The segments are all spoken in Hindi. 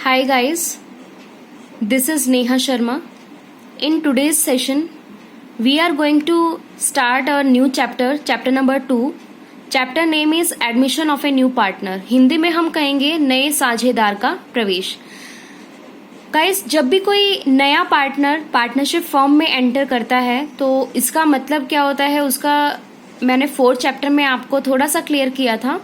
Hi guys, this is Neha Sharma. In today's session, we are going to start our new chapter, chapter number 2. Chapter name is Admission of a New Partner. Hindi में हम कहेंगे नए साझेदार का प्रवेश. गाइस, जब भी कोई नया पार्टनर पार्टनरशिप फॉर्म में एंटर करता है तो इसका मतलब क्या होता है उसका मैंने 4th चैप्टर में आपको थोड़ा सा क्लियर किया था.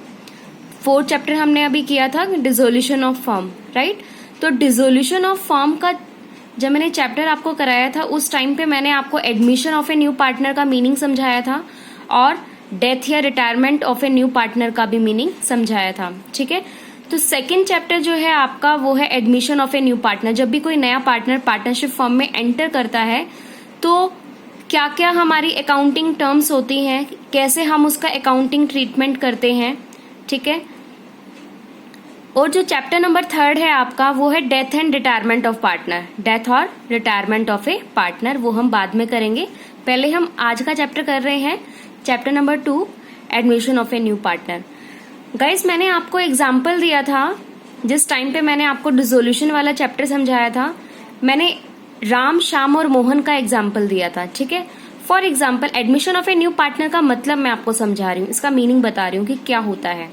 4th चैप्टर हमने अभी किया था डिसोल्यूशन ऑफ फॉर्म, राइट. तो डिसोल्यूशन ऑफ फॉर्म का जब मैंने चैप्टर आपको कराया था उस टाइम पे मैंने आपको admission of a new partner का मीनिंग समझाया था और डेथ या retirement of a new partner का भी मीनिंग समझाया था. ठीक है, तो सेकंड चैप्टर जो है आपका वो है admission of a new partner. जब भी कोई नया पार्टनर पार्टनरशिप फॉर्म में एंटर करता है तो क्या क्या हमारी अकाउंटिंग टर्म्स होती हैं, कैसे हम उसका अकाउंटिंग ट्रीटमेंट करते हैं. ठीक है, और जो चैप्टर नंबर 3 है आपका वो है death and retirement of partner. Death और रिटायरमेंट ऑफ ए पार्टनर वो हम बाद में करेंगे. पहले हम आज का चैप्टर कर रहे हैं, chapter number 2 admission of a new partner. Guys, मैंने आपको एग्जाम्पल दिया था जिस टाइम पे मैंने आपको डिसोल्यूशन वाला चैप्टर समझाया था. मैंने राम, श्याम और मोहन का एग्जाम्पल दिया था. ठीक है, for example admission of a new partner का मतलब मैं आपको समझा रही हूँ, इसका मीनिंग बता रही हूँ कि क्या होता है.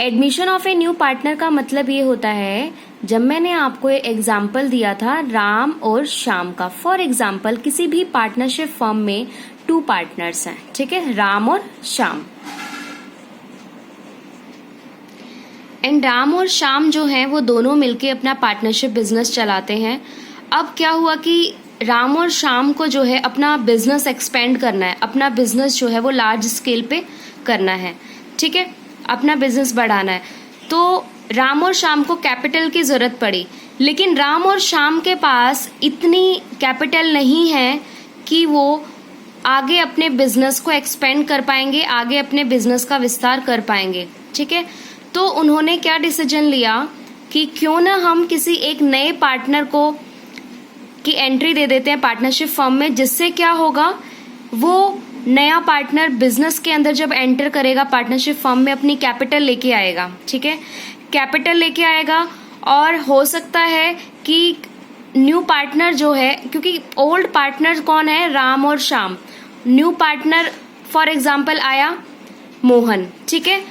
Admission of a new partner का मतलब ये होता है, जब मैंने आपको एग्जाम्पल दिया था राम और श्याम का. फॉर एग्जाम्पल किसी भी पार्टनरशिप फर्म में 2 पार्टनर्स हैं. ठीक है, राम और श्याम. एंड राम और श्याम जो हैं वो दोनों मिलके अपना पार्टनरशिप बिजनेस चलाते हैं. अब क्या हुआ कि राम और श्याम को जो है अपना बिजनेस एक्सपेंड करना है, अपना बिजनेस जो है वो लार्ज स्केल पे करना है. ठीक है, अपना बिजनेस बढ़ाना है. तो राम और श्याम को कैपिटल की जरूरत पड़ी, लेकिन राम और श्याम के पास इतनी कैपिटल नहीं है कि वो आगे अपने बिजनेस को एक्सपेंड कर पाएंगे, आगे अपने बिजनेस का विस्तार कर पाएंगे. ठीक है, तो उन्होंने क्या डिसीजन लिया कि क्यों ना हम किसी एक नए पार्टनर को की एंट्री दे देते हैं पार्टनरशिप फर्म में, जिससे क्या होगा वो नया पार्टनर बिजनेस के अंदर जब एंटर करेगा पार्टनरशिप फर्म में अपनी कैपिटल लेके आएगा. ठीक है, कैपिटल लेके आएगा और हो सकता है कि न्यू पार्टनर जो है, क्योंकि ओल्ड पार्टनर कौन है, राम और Shyam. New partner for example आया मोहन. ठीक है,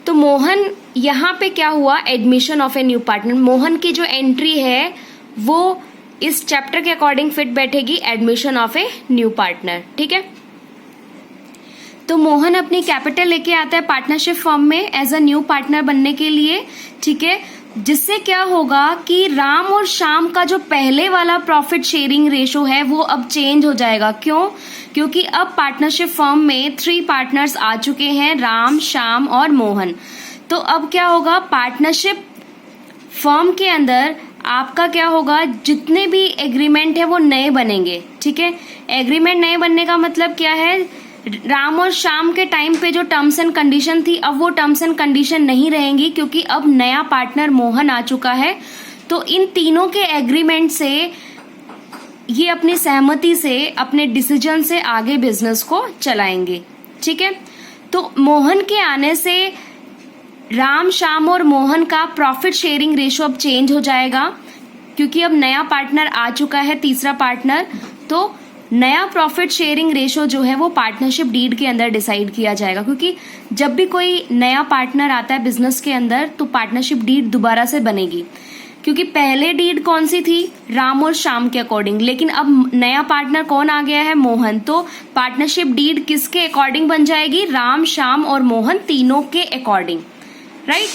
तो मोहन यहाँ पे क्या हुआ, admission of a new partner. Mohan की जो एंट्री है वो इस चैप्टर के अकॉर्डिंग फिट बैठेगी, admission of a new partner. ठीक है, तो मोहन अपनी कैपिटल लेके आता है पार्टनरशिप फर्म में एज अ न्यू पार्टनर बनने के लिए. ठीक है, जिससे क्या होगा कि राम और श्याम का जो पहले वाला प्रॉफिट शेयरिंग रेशो है वो अब चेंज हो जाएगा. क्यों? क्योंकि अब पार्टनरशिप फर्म में 3 पार्टनर्स आ चुके हैं, राम, श्याम और मोहन. तो अब क्या होगा, पार्टनरशिप फर्म के अंदर आपका क्या होगा, जितने भी एग्रीमेंट है वो नए बनेंगे. ठीक है, एग्रीमेंट नए बनने का मतलब क्या है, राम और श्याम के टाइम पे जो टर्म्स एंड कंडीशन थी अब वो टर्म्स एंड कंडीशन नहीं रहेंगी, क्योंकि अब नया पार्टनर मोहन आ चुका है. तो इन तीनों के एग्रीमेंट से ये अपनी सहमति से, अपने डिसीजन से आगे बिजनेस को चलाएंगे. ठीक है, तो मोहन के आने से राम, श्याम और मोहन का प्रॉफिट शेयरिंग रेशो अब चेंज हो जाएगा, क्योंकि अब नया पार्टनर आ चुका है, तीसरा पार्टनर. तो नया प्रॉफिट शेयरिंग रेशो जो है वो पार्टनरशिप डीड के अंदर डिसाइड किया जाएगा, क्योंकि जब भी कोई नया पार्टनर आता है बिजनेस के अंदर तो पार्टनरशिप डीड दोबारा से बनेगी. क्योंकि पहले डीड कौन सी थी, राम और श्याम के अकॉर्डिंग, लेकिन अब नया पार्टनर कौन आ गया है, मोहन. तो पार्टनरशिप डीड किसके अकॉर्डिंग बन जाएगी, राम, श्याम और मोहन तीनों के अकॉर्डिंग, राइट.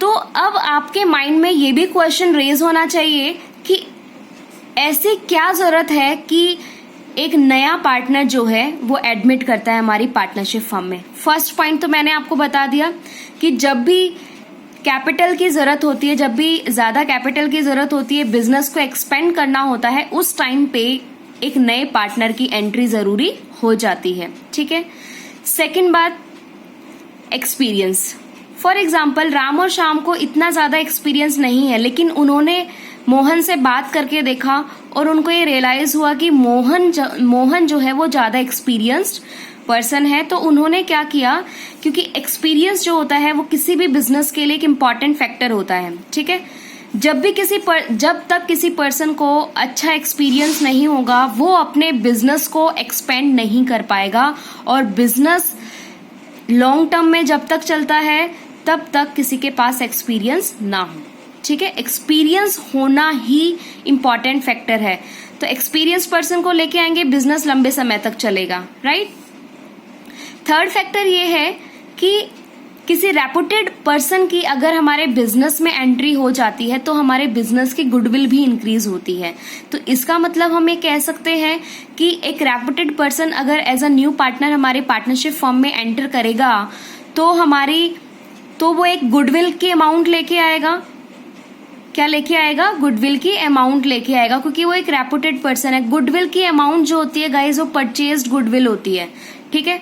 तो अब आपके माइंड में ये भी क्वेश्चन रेज होना चाहिए कि ऐसी क्या जरूरत है कि एक नया पार्टनर जो है वो एडमिट करता है हमारी पार्टनरशिप फर्म में. फर्स्ट पॉइंट तो मैंने आपको बता दिया कि जब भी कैपिटल की जरूरत होती है, जब भी ज्यादा कैपिटल की जरूरत होती है, बिजनेस को एक्सपेंड करना होता है, उस टाइम पे एक नए पार्टनर की एंट्री जरूरी हो जाती है. ठीक है, सेकंड बात, एक्सपीरियंस. फॉर एग्जाम्पल राम और श्याम को इतना ज्यादा एक्सपीरियंस नहीं है, लेकिन उन्होंने मोहन से बात करके देखा और उनको ये रियलाइज हुआ कि मोहन जो है वो ज्यादा एक्सपीरियंस्ड पर्सन है, तो उन्होंने क्या किया, क्योंकि एक्सपीरियंस जो होता है वो किसी भी बिजनेस के लिए एक इम्पॉर्टेंट फैक्टर होता है, ठीक है। जब तक किसी पर्सन को अच्छा एक्सपीरियंस नहीं होगा वो अपने बिजनेस को एक्सपेंड नहीं कर पाएगा, और बिजनेस लॉन्ग टर्म में जब तक चलता है तब तक किसी के पास एक्सपीरियंस ना हो, ठीक है। एक्सपीरियंस होना ही इम्पॉर्टेंट फैक्टर है, तो एक्सपीरियंस पर्सन को लेके आएंगे, बिजनेस लंबे समय तक चलेगा, राइट। थर्ड फैक्टर ये है कि किसी रेपुटेड पर्सन की अगर हमारे बिजनेस में एंट्री हो जाती है तो हमारे बिजनेस की गुडविल भी इंक्रीज होती है। तो इसका मतलब हम ये कह सकते हैं कि एक रेपुटेड पर्सन अगर एज अ न्यू पार्टनर हमारे पार्टनरशिप फर्म में एंटर करेगा तो वो एक गुडविल की अमाउंट लेके आएगा। क्या लेके आएगा? गुडविल की अमाउंट लेके आएगा, क्योंकि वो एक रेपुटेड पर्सन है। गुडविल की अमाउंट जो होती है गाइज वो परचेज्ड गुडविल होती है, ठीक है।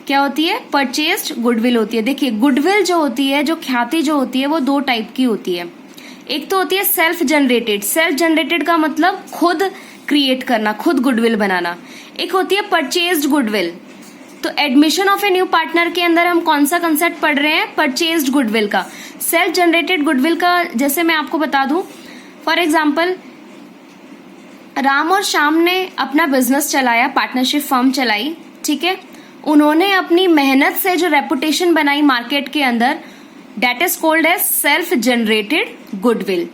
क्या होती है? परचेज्ड गुडविल होती है। देखिए गुडविल जो होती है, जो ख्याति जो होती है वो दो टाइप की होती है। एक तो होती है सेल्फ जनरेटेड। सेल्फ जनरेटेड का मतलब खुद क्रिएट करना, खुद गुडविल बनाना। एक होती है परचेज्ड गुडविल। तो admission of a new partner के अंदर हम कौन सा कंसेप्ट पढ़ रहे हैं? परचेज्ड गुडविल का। सेल्फ जनरेटेड गुडविल का जैसे मैं आपको बता दूं, फॉर एग्जाम्पल राम और श्याम ने अपना बिजनेस चलाया, पार्टनरशिप फर्म चलाई, ठीक है। उन्होंने अपनी मेहनत से जो रेपुटेशन बनाई मार्केट के अंदर, that is called as self generated goodwill.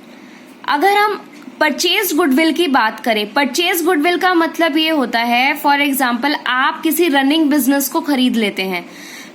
अगर हम परचेज गुडविल की बात करें, परचेज गुडविल का मतलब ये होता है, फॉर एग्जाम्पल आप किसी रनिंग बिजनेस को खरीद लेते हैं,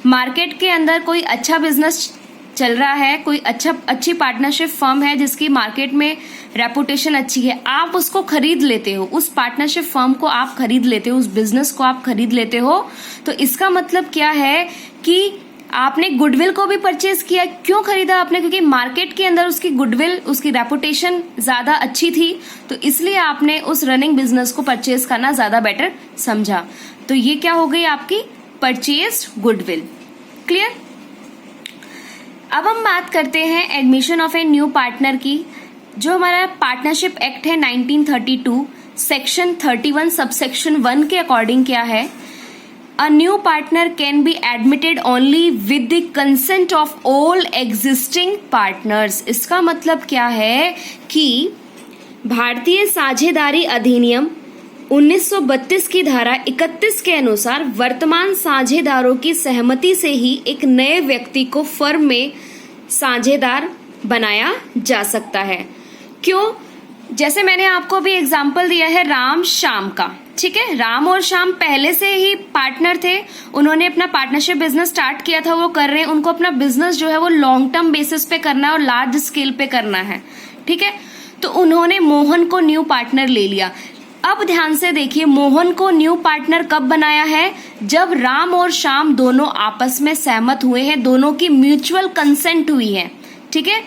मार्केट के अंदर कोई अच्छा बिजनेस चल रहा है, कोई अच्छी पार्टनरशिप फर्म है जिसकी मार्केट में रेपुटेशन अच्छी है, आप उसको खरीद लेते हो, उस पार्टनरशिप फर्म को आप खरीद लेते हो, उस बिजनेस को आप खरीद लेते हो। तो इसका मतलब क्या है कि आपने गुडविल को भी परचेज किया। क्यों खरीदा आपने? क्योंकि मार्केट के अंदर उसकी गुडविल, उसकी रेपुटेशन ज्यादा अच्छी थी, तो इसलिए आपने उस रनिंग बिजनेस को परचेज करना ज्यादा बेटर समझा। तो ये क्या हो गई आपकी परचेज गुडविल। क्लियर? अब हम बात करते हैं admission of a new partner की। जो हमारा पार्टनरशिप एक्ट है 1932 सेक्शन 31 सबसेक्शन 1 के अकॉर्डिंग क्या है? A new partner can be admitted only with the consent of all existing partners। इसका मतलब क्या है कि भारतीय साझेदारी अधिनियम 1932 की धारा 31 के अनुसार वर्तमान साझेदारों की सहमति से ही एक नए व्यक्ति को फर्म में साझेदार बनाया जा सकता है। क्यों? जैसे मैंने आपको भी एग्जाम्पल दिया है राम श्याम का, ठीक है। राम और श्याम पहले से ही पार्टनर थे, उन्होंने अपना पार्टनरशिप बिजनेस स्टार्ट किया था, वो कर रहे हैं। उनको अपना बिजनेस जो है वो लॉन्ग टर्म बेसिस पे करना है और लार्ज स्केल पे करना है, ठीक है। तो उन्होंने मोहन को न्यू पार्टनर ले लिया। अब ध्यान से देखिए, मोहन को न्यू पार्टनर कब बनाया है? जब राम और श्याम दोनों आपस में सहमत हुए हैं, दोनों की म्यूचुअल कंसेंट हुई है, ठीक है।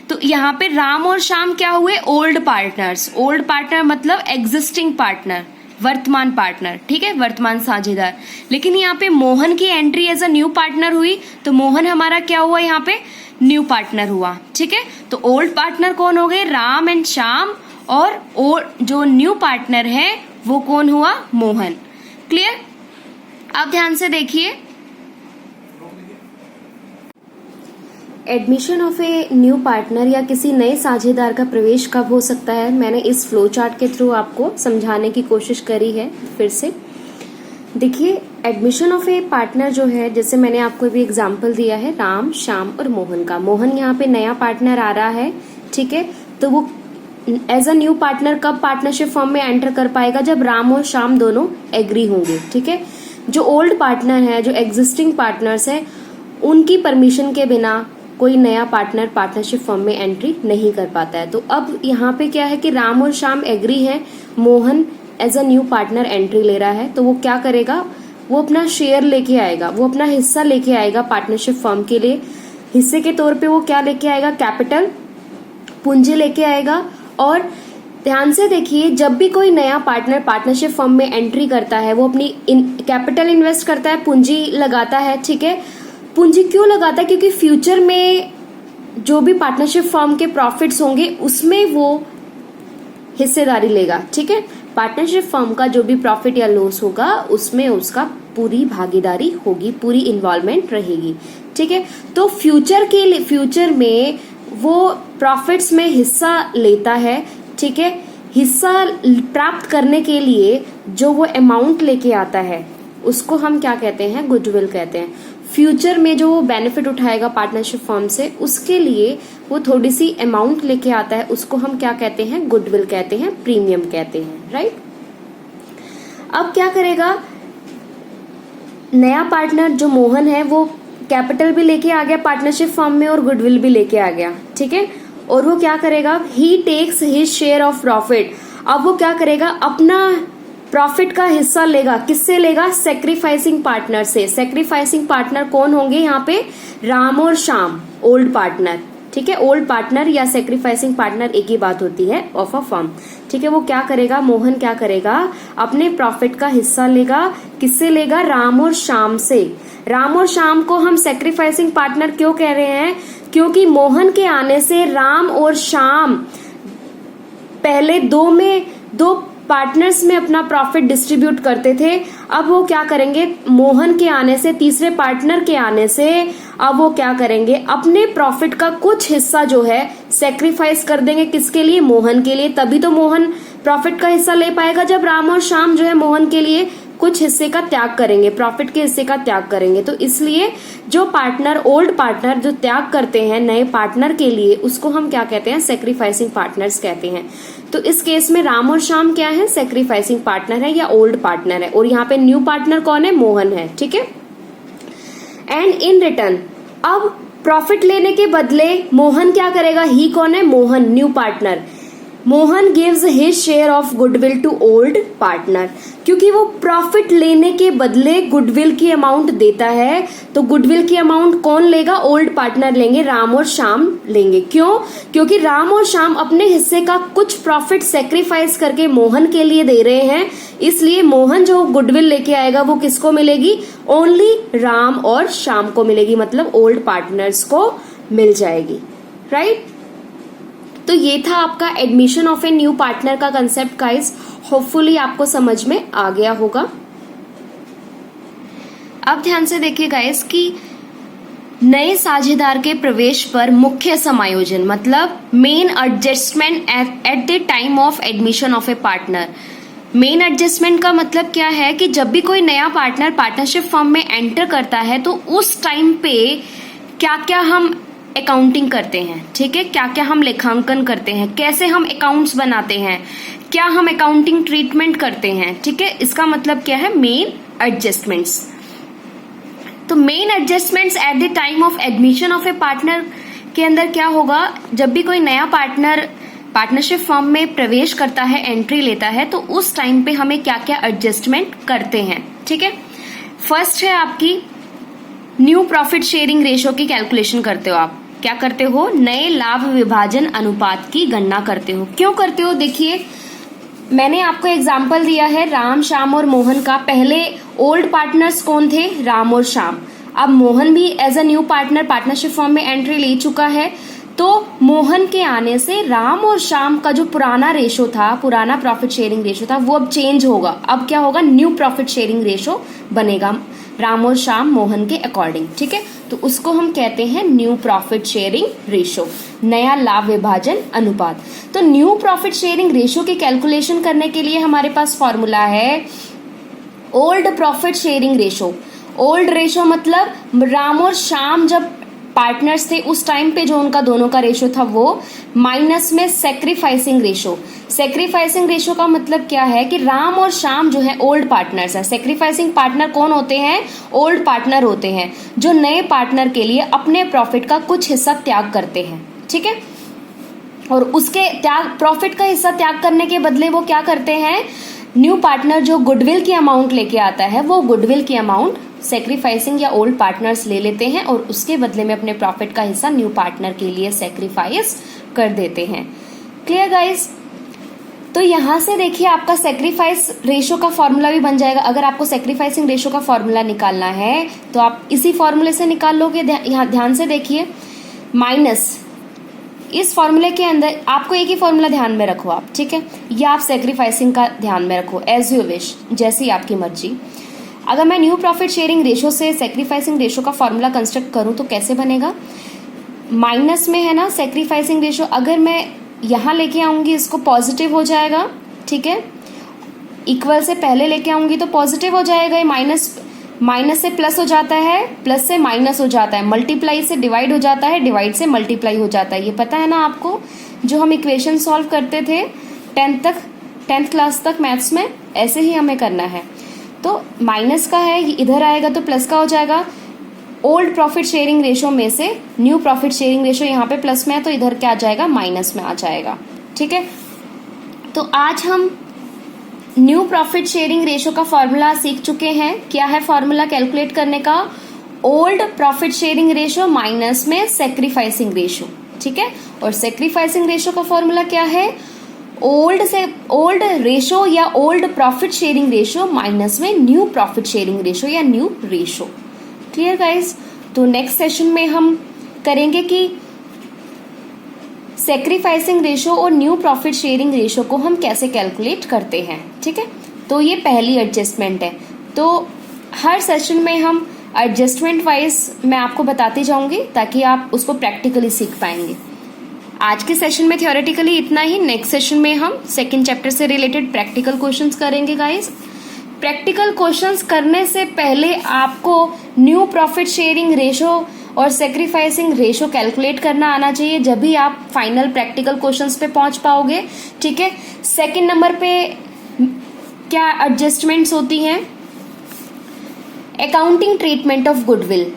तो यहाँ पे राम और श्याम क्या हुए? Old partners. ओल्ड पार्टनर मतलब एग्जिस्टिंग पार्टनर, वर्तमान पार्टनर, ठीक है, वर्तमान साझेदार। लेकिन यहाँ पे मोहन की entry as a new partner हुई, तो मोहन हमारा क्या हुआ? यहाँ पे न्यू पार्टनर हुआ, ठीक है। तो ओल्ड पार्टनर कौन हो गए? राम एंड श्याम, और जो न्यू पार्टनर है वो कौन हुआ? मोहन। क्लियर? अब ध्यान से देखिए, admission of a new partner या किसी नए साझेदार का प्रवेश कब हो सकता है? मैंने इस फ्लो चार्ट के थ्रू आपको समझाने की कोशिश करी है। फिर से देखिए, एडमिशन ऑफ ए पार्टनर जो है, जैसे मैंने आपको भी एग्जांपल दिया है राम, श्याम और मोहन का। मोहन यहाँ पे नया पार्टनर आ रहा है, ठीक है। तो वो एज अ न्यू पार्टनर कब पार्टनरशिप फर्म में एंटर कर पाएगा? जब राम और श्याम दोनों एग्री होंगे, ठीक है। जो ओल्ड पार्टनर है, जो एग्जिस्टिंग पार्टनर्स है, उनकी परमिशन के बिना कोई नया पार्टनर पार्टनरशिप फर्म में एंट्री नहीं कर पाता है। तो अब यहाँ पे क्या है कि राम और श्याम एग्री हैं, Mohan as a new partner entry ले रहा है, तो वो क्या करेगा? वो अपना शेयर लेके आएगा, वो अपना हिस्सा लेके आएगा पार्टनरशिप फर्म के लिए। हिस्से के तौर पे वो क्या लेके आएगा? कैपिटल, पूंजी लेके आएगा। और ध्यान से देखिए, जब भी कोई नया पार्टनर पार्टनरशिप फर्म में एंट्री करता है, वो अपनी कैपिटल इन्वेस्ट करता है, पूंजी लगाता है, ठीक है। पूंजी क्यों लगाता है? क्योंकि फ्यूचर में जो भी पार्टनरशिप फर्म के प्रॉफिट्स होंगे उसमें वो हिस्सेदारी लेगा, ठीक है। पार्टनरशिप फर्म का जो भी प्रॉफिट या लॉस होगा उसमें उसका पूरी भागीदारी होगी, पूरी इन्वॉल्वमेंट रहेगी। ठीक है, तो फ्यूचर में वो प्रॉफिट्स में हिस्सा लेता है। ठीक है, हिस्सा प्राप्त करने के लिए जो वो अमाउंट लेके आता है उसको हम क्या कहते हैं, गुडविल कहते हैं। फ्यूचर में जो वो बेनिफिट उठाएगा पार्टनरशिप फर्म से, उसके लिए वो थोड़ी सी अमाउंट लेके आता है, उसको हम क्या कहते हैं, गुडविल कहते हैं, प्रीमियम कहते हैं। राइट, अब क्या करेगा नया पार्टनर जो मोहन है, वो कैपिटल भी लेके आ गया पार्टनरशिप फर्म में और गुडविल भी लेके आ गया। ठीक है, और वो क्या करेगा, he takes his share of profit. अब वो क्या करेगा, अपना प्रॉफिट का हिस्सा लेगा। किससे लेगा, सेक्रीफाइसिंग पार्टनर से। सेक्रीफाइसिंग पार्टनर कौन होंगे यहाँ पे, राम और श्याम, ओल्ड पार्टनर। ठीक है, ओल्ड पार्टनर या सेक्रीफाइसिंग पार्टनर एक ही बात होती है ऑफ अ फर्म। ठीक है, वो क्या करेगा, मोहन क्या करेगा, अपने प्रॉफिट का हिस्सा लेगा। किससे लेगा, राम और श्याम से। राम और श्याम को हम सेक्रीफाइसिंग पार्टनर क्यों कह रहे हैं, क्योंकि मोहन के आने से राम और श्याम पहले दो पार्टनर्स में अपना प्रॉफिट डिस्ट्रीब्यूट करते थे। अब वो क्या करेंगे, मोहन के आने से, तीसरे पार्टनर के आने से अब वो क्या करेंगे, अपने प्रॉफिट का कुछ हिस्सा जो है सेक्रीफाइस कर देंगे। किसके लिए, मोहन के लिए। तभी तो मोहन प्रॉफिट का हिस्सा ले पाएगा जब राम और श्याम जो है मोहन के लिए कुछ हिस्से का त्याग करेंगे, प्रॉफिट के हिस्से का त्याग करेंगे। तो इसलिए जो पार्टनर, ओल्ड पार्टनर जो त्याग करते हैं नए पार्टनर के लिए, उसको हम क्या कहते हैं, सेक्रीफाइसिंग पार्टनर्स कहते हैं। तो इस केस में राम और श्याम क्या है, सेक्रीफाइसिंग पार्टनर है या ओल्ड पार्टनर है, और यहाँ पे न्यू पार्टनर कौन है, मोहन है। ठीक है, एंड इन रिटर्न अब प्रॉफिट लेने के बदले मोहन क्या करेगा, ही कौन है, Mohan, new partner. Mohan gives his share of goodwill to old partner. क्योंकि वो प्रॉफिट लेने के बदले गुडविल की अमाउंट देता है, तो गुडविल की अमाउंट कौन लेगा, ओल्ड पार्टनर लेंगे, राम और श्याम लेंगे। क्यों, क्योंकि राम और श्याम अपने हिस्से का कुछ प्रॉफिट सेक्रीफाइस करके मोहन के लिए दे रहे हैं, इसलिए मोहन जो गुडविल लेके आएगा वो किसको मिलेगी, ओनली राम और श्याम को मिलेगी, मतलब ओल्ड पार्टनर्स को मिल जाएगी। राइट, तो ये था आपका admission of a new partner का कंसेप्ट गाइस। होपफुली आपको समझ में आ गया होगा। अब ध्यान से देखिए गाइस कि नए साझेदार के प्रवेश पर मुख्य समायोजन, मतलब main adjustment at the time of admission of A partner. Main adjustment का मतलब क्या है कि जब भी कोई नया पार्टनर पार्टनरशिप फर्म में एंटर करता है तो उस टाइम पे क्या क्या हम अकाउंटिंग करते हैं। ठीक है, क्या क्या हम लेखांकन करते हैं, कैसे हम अकाउंट्स बनाते हैं, क्या हम अकाउंटिंग ट्रीटमेंट करते हैं। ठीक है, इसका मतलब क्या है, मेन एडजस्टमेंट्स। तो main adjustments at the time of admission of A partner के अंदर क्या होगा, जब भी कोई नया पार्टनर पार्टनरशिप फर्म में प्रवेश करता है, एंट्री लेता है, तो उस टाइम पे हमें क्या क्या एडजस्टमेंट करते हैं। ठीक है, फर्स्ट है आपकी न्यू प्रॉफिट शेयरिंग रेशो की कैलकुलेशन करते हो। आप क्या करते हो, नए लाभ विभाजन अनुपात की गणना करते हो। क्यों करते हो, देखिए मैंने आपको एग्जाम्पल दिया है राम, श्याम और मोहन का। पहले ओल्ड पार्टनर्स कौन थे, राम और श्याम। अब मोहन भी as a new partner partnership firm में एंट्री ले चुका है, तो मोहन के आने से राम और श्याम का जो पुराना रेशो था, पुराना प्रॉफिट शेयरिंग रेशो था, वो अब चेंज होगा। अब क्या होगा, न्यू प्रॉफिट शेयरिंग रेशो बनेगा राम और श्याम मोहन के अकॉर्डिंग। ठीक है, तो उसको हम कहते हैं न्यू प्रॉफिट शेयरिंग रेशो, नया लाभ विभाजन अनुपात। तो न्यू प्रॉफिट शेयरिंग रेशो की कैलकुलेशन करने के लिए हमारे पास फॉर्मूला है old profit sharing ratio. Old ratio मतलब राम और श्याम जब पार्टनर्स थे उस टाइम पे जो उनका दोनों का रेशो था वो, माइनस में सेक्रीफाइसिंग रेशो। सेक्रीफाइसिंग रेशो का मतलब क्या है कि राम और श्याम जो है ओल्ड पार्टनर्स है। सेक्रीफाइसिंग पार्टनर कौन होते हैं, ओल्ड पार्टनर होते हैं, जो नए पार्टनर के लिए अपने प्रॉफिट का कुछ हिस्सा त्याग करते हैं। ठीक है, और उसके प्रॉफिट का हिस्सा त्याग करने के बदले वो क्या करते हैं, न्यू पार्टनर जो गुडविल की अमाउंट लेके आता है, वो गुडविल की अमाउंट सेक्रीफाइसिंग या ओल्ड पार्टनर्स ले लेते हैं और उसके बदले में अपने प्रॉफिट का हिस्सा न्यू पार्टनर के लिए सेक्रीफाइस कर देते हैं। क्लियर गाइस, तो यहां से देखिए आपका सेक्रीफाइस रेशो का फॉर्मूला भी बन जाएगा। अगर आपको सेक्रीफाइसिंग रेशो का फॉर्मूला निकालना है तो आप इसी फॉर्मूले से निकाल लोगे। यहाँ ध्यान से देखिए, माइनस इस फॉर्मूले के अंदर आपको एक ही फॉर्मूला ध्यान में रखो आप, ठीक है, या आप सेक्रीफाइसिंग का ध्यान में रखो, एज यू विश, जैसी आपकी मर्जी। अगर मैं न्यू प्रॉफिट शेयरिंग रेशो से सेक्रीफाइसिंग रेशो का फॉर्मूला कंस्ट्रक्ट करूं तो कैसे बनेगा? माइनस में है ना सेक्रीफाइसिंग रेशो, अगर मैं यहाँ लेके आऊंगी इसको पॉजिटिव हो जाएगा, ठीक है, इक्वल से पहले लेके आऊंगी तो पॉजिटिव हो जाएगा, ये माइनस से प्लस हो जाता है, प्लस से माइनस हो जाता है, मल्टीप्लाई से डिवाइड हो जाता है, डिवाइड से मल्टीप्लाई हो जाता है। ये पता है ना आपको, जो हम इक्वेशन सॉल्व करते थे 10th क्लास तक मैथ्स में, ऐसे ही हमें करना है। तो माइनस का है, इधर आएगा तो प्लस का हो जाएगा। ओल्ड प्रॉफिट शेयरिंग रेशो में से न्यू प्रॉफिट शेयरिंग रेशो यहाँ पे प्लस में है तो इधर क्या आ जाएगा? माइनस में आ जाएगा, ठीक है। तो आज हम न्यू प्रॉफिट शेयरिंग रेशो का फॉर्मूला सीख चुके हैं। क्या है फॉर्मूला कैलकुलेट करने का? Old profit sharing ratio minus में सेक्रीफाइसिंग रेशो, ठीक है। और सेक्रीफाइसिंग रेशो का फॉर्मूला क्या है? ओल्ड रेशो या old profit sharing ratio minus में न्यू प्रॉफिट शेयरिंग रेशो या न्यू रेशो। Clear guys? तो नेक्स्ट सेशन में हम करेंगे कि सेक्रीफाइसिंग रेशो और न्यू प्रॉफिट शेयरिंग रेशो को हम कैसे कैलकुलेट करते हैं, ठीक है। तो ये पहली एडजस्टमेंट है। तो हर सेशन में हम एडजस्टमेंट वाइज मैं आपको बताती जाऊंगी ताकि आप उसको प्रैक्टिकली सीख पाएंगे। आज के सेशन में थ्योरेटिकली इतना ही। नेक्स्ट सेशन में हम सेकंड चैप्टर से रिलेटेड प्रैक्टिकल क्वेश्चंस करेंगे गाइस। प्रैक्टिकल क्वेश्चंस करने से पहले आपको न्यू प्रॉफिट शेयरिंग रेशो और सेक्रीफाइसिंग रेशो कैलकुलेट करना आना चाहिए, जब भी आप फाइनल प्रैक्टिकल क्वेश्चंस पे पहुंच पाओगे, ठीक है। सेकंड नंबर पे क्या एडजस्टमेंट्स होती हैं? Accounting treatment of goodwill.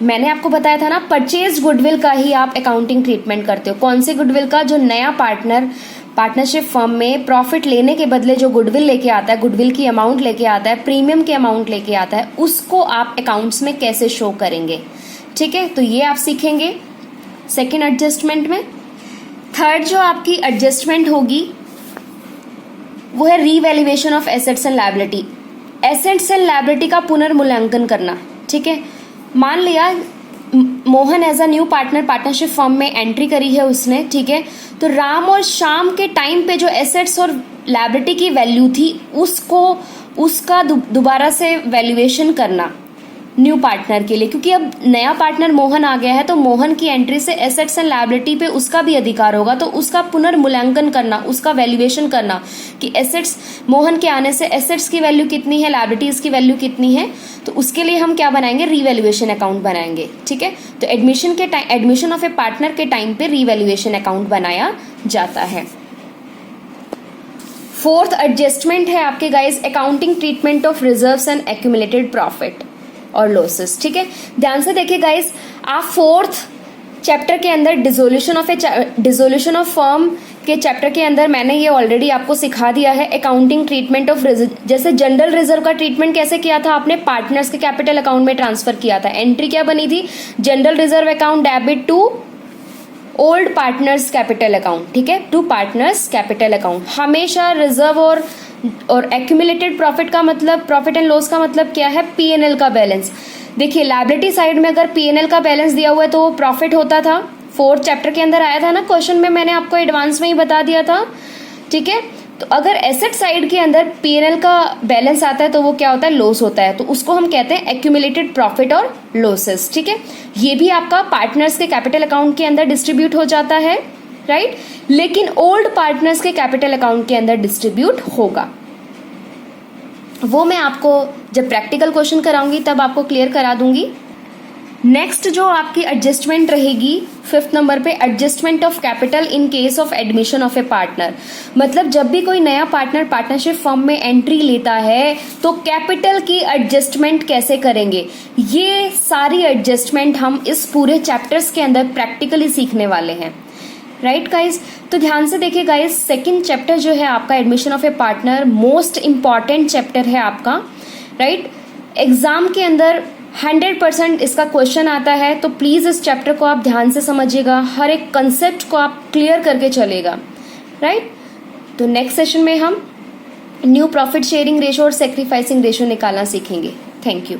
मैंने आपको बताया था ना, परचेज गुडविल का ही आप अकाउंटिंग ट्रीटमेंट करते हो। कौन से गुडविल का? जो नया पार्टनरशिप फर्म में प्रॉफिट लेने के बदले जो गुडविल लेके आता है, गुडविल की अमाउंट लेके आता है, प्रीमियम की अमाउंट लेके आता है, उसको आप अकाउंट्स में कैसे शो करेंगे, ठीक है। तो ये आप सीखेंगे सेकेंड एडजस्टमेंट में। थर्ड जो आपकी एडजस्टमेंट होगी वो है revaluation of assets and liability. Assets and liability का पुनर्मूल्यांकन करना, ठीक है। मान लिया Mohan as a new partnership firm में एंट्री करी है उसने, ठीक है। तो राम और श्याम के टाइम पे जो एसेट्स और लायबिलिटी की वैल्यू थी उसका दोबारा से वैल्यूएशन करना न्यू पार्टनर के लिए, क्योंकि अब नया पार्टनर मोहन आ गया है तो मोहन की एंट्री से एसेट्स एंड लायबिलिटी पे उसका भी अधिकार होगा। तो उसका पुनर्मूल्यांकन करना, उसका वैल्यूएशन करना कि एसेट्स, मोहन के आने से एसेट्स की वैल्यू कितनी है, लायबिलिटीज की वैल्यू कितनी है। तो उसके लिए हम क्या बनाएंगे? रीवैल्यूएशन अकाउंट बनाएंगे, ठीक है। तो एडमिशन ऑफ ए पार्टनर के टाइम पे रीवैल्यूएशन अकाउंट बनाया जाता है। फोर्थ एडजस्टमेंट है आपके guys accounting treatment of reserves and accumulated profit और लॉसेस, ठीक है। ध्यान से देखिए गाइस, आप फोर्थ चैप्टर के अंदर डिसोल्यूशन ऑफ फर्म के चैप्टर के अंदर मैंने ये ऑलरेडी आपको सिखा दिया है अकाउंटिंग ट्रीटमेंट ऑफ रिजर्व। जैसे जनरल रिजर्व का ट्रीटमेंट कैसे किया था आपने? पार्टनर्स के कैपिटल अकाउंट में ट्रांसफर किया था। एंट्री क्या बनी थी? General reserve account debit to old partners capital account, ठीक है, टू पार्टनर्स कैपिटल अकाउंट। हमेशा रिजर्व और एक्यूमुलेटेड प्रॉफिट का मतलब, प्रॉफिट एंड लॉस का मतलब क्या है? पीएनएल का बैलेंस। देखिए लायबिलिटी साइड में अगर पीएनएल का बैलेंस दिया हुआ है तो वो प्रॉफिट होता था। फोर्थ चैप्टर के अंदर आया था ना क्वेश्चन में, मैंने आपको एडवांस में ही बता दिया था, ठीक है। तो अगर एसेट साइड के अंदर पीएनएल का बैलेंस आता है तो वो क्या होता है? लॉस होता है। तो उसको हम कहते हैं एक्यूमुलेटेड प्रॉफिट और लॉसेस, ठीक है। ये भी आपका पार्टनर्स के कैपिटल अकाउंट के अंदर डिस्ट्रीब्यूट हो जाता है, राइट, लेकिन ओल्ड पार्टनर्स के कैपिटल अकाउंट के अंदर डिस्ट्रीब्यूट होगा। वो मैं आपको जब प्रैक्टिकल क्वेश्चन कराऊंगी तब आपको क्लियर करा दूंगी। नेक्स्ट जो आपकी एडजस्टमेंट रहेगी फिफ्थ नंबर पे, adjustment of capital in case of admission of A partner. मतलब जब भी कोई नया पार्टनर पार्टनरशिप फर्म में एंट्री लेता है तो कैपिटल की एडजस्टमेंट कैसे करेंगे, ये सारी एडजस्टमेंट हम इस पूरे चैप्टर्स के अंदर प्रैक्टिकली सीखने वाले हैं, राइट गाइज। तो ध्यान से देखिए गाइज, सेकंड चैप्टर जो है आपका admission of A partner most important chapter है आपका, राइट। एग्जाम के अंदर 100% इसका क्वेश्चन आता है, तो प्लीज इस चैप्टर को आप ध्यान से समझिएगा, हर एक कंसेप्ट को आप क्लियर करके चलेगा, राइट। तो नेक्स्ट सेशन में हम न्यू प्रॉफिट शेयरिंग रेशो और सेक्रीफाइसिंग रेशो निकालना सीखेंगे। Thank you.